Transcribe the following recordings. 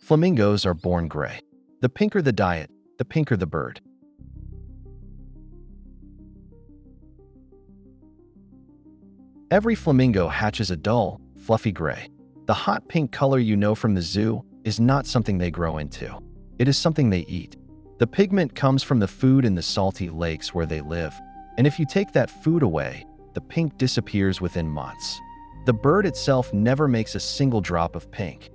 Flamingos are born gray. The pinker the diet, the pinker the bird. Every flamingo hatches a dull, fluffy gray. The hot pink color you know from the zoo is not something they grow into. It is something they eat. The pigment comes from the food in the salty lakes where they live, and if you take that food away, the pink disappears within months. The bird itself never makes a single drop of pink.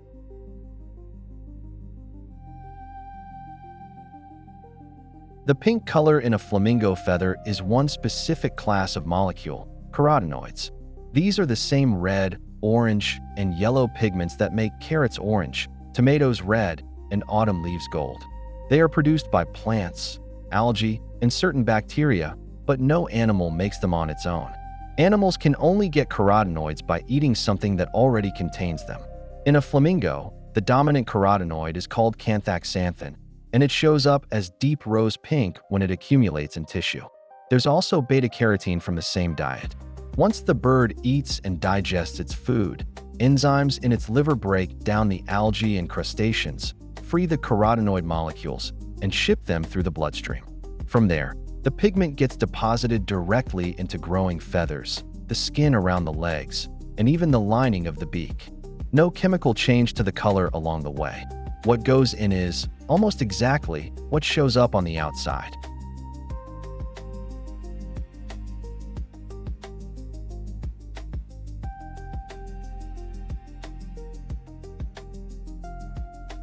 The pink color in a flamingo feather is one specific class of molecule, carotenoids. These are the same red, orange, and yellow pigments that make carrots orange, tomatoes red, and autumn leaves gold. They are produced by plants, algae, and certain bacteria, but no animal makes them on its own. Animals can only get carotenoids by eating something that already contains them. In a flamingo, the dominant carotenoid is called canthaxanthin, and it shows up as deep rose pink when it accumulates in tissue. There's also beta-carotene from the same diet. Once the bird eats and digests its food, enzymes in its liver break down the algae and crustaceans, free the carotenoid molecules, and ship them through the bloodstream. From there, the pigment gets deposited directly into growing feathers, the skin around the legs, and even the lining of the beak. No chemical change to the color along the way. What goes in is, almost exactly, what shows up on the outside.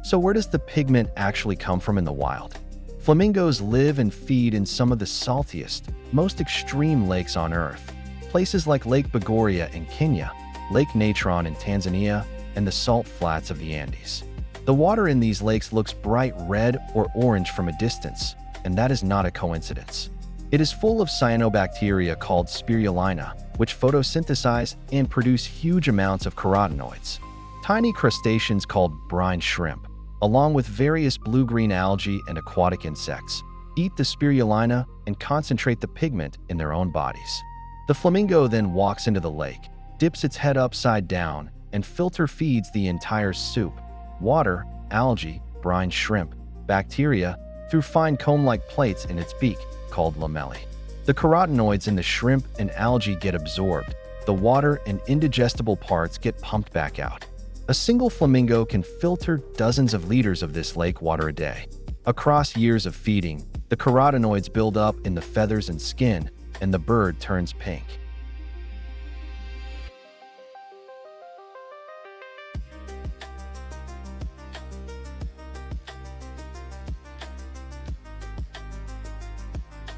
So where does the pigment actually come from in the wild? Flamingos live and feed in some of the saltiest, most extreme lakes on Earth. Places like Lake Bogoria in Kenya, Lake Natron in Tanzania, and the salt flats of the Andes. The water in these lakes looks bright red or orange from a distance, and that is not a coincidence. It is full of cyanobacteria called Spirulina, which photosynthesize and produce huge amounts of carotenoids. Tiny crustaceans called brine shrimp, along with various blue-green algae and aquatic insects, eat the spirulina and concentrate the pigment in their own bodies. The flamingo then walks into the lake, dips its head upside down, and filter feeds the entire soup, water, algae, brine shrimp, bacteria, through fine comb-like plates in its beak, called lamellae. The carotenoids in the shrimp and algae get absorbed, the water and indigestible parts get pumped back out. A single flamingo can filter dozens of liters of this lake water a day. Across years of feeding, the carotenoids build up in the feathers and skin, and the bird turns pink.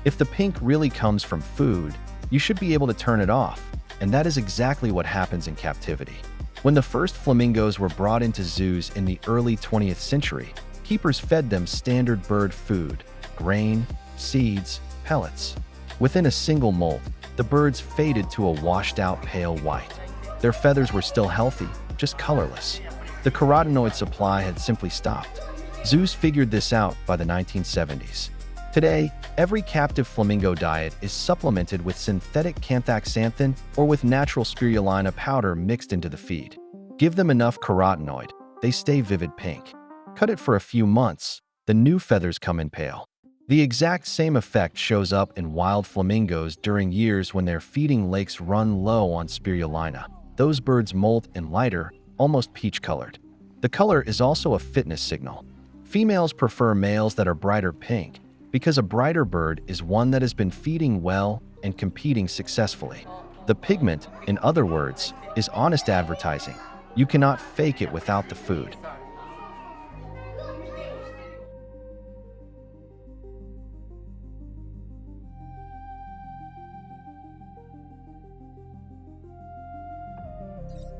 If the pink really comes from food, you should be able to turn it off, and that is exactly what happens in captivity. When the first flamingos were brought into zoos in the early 20th century, keepers fed them standard bird food, grain, seeds, pellets. Within a single molt, the birds faded to a washed-out pale white. Their feathers were still healthy, just colorless. The carotenoid supply had simply stopped. Zoos figured this out by the 1970s. Today, every captive flamingo diet is supplemented with synthetic canthaxanthin or with natural spirulina powder mixed into the feed. Give them enough carotenoid, they stay vivid pink. Cut it for a few months, the new feathers come in pale. The exact same effect shows up in wild flamingos during years when their feeding lakes run low on spirulina. Those birds molt and lighter, almost peach-colored. The color is also a fitness signal. Females prefer males that are brighter pink, because a brighter bird is one that has been feeding well and competing successfully. The pigment, in other words, is honest advertising. You cannot fake it without the food.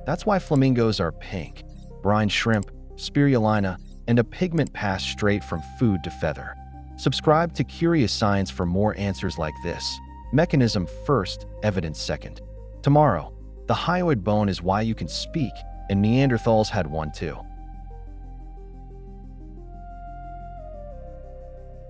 That's why flamingos are pink, brine shrimp, spirulina, and a pigment passed straight from food to feather. Subscribe to Curious Science for more answers like this. Mechanism first, evidence second. Tomorrow, the hyoid bone is why you can speak, and Neanderthals had one too.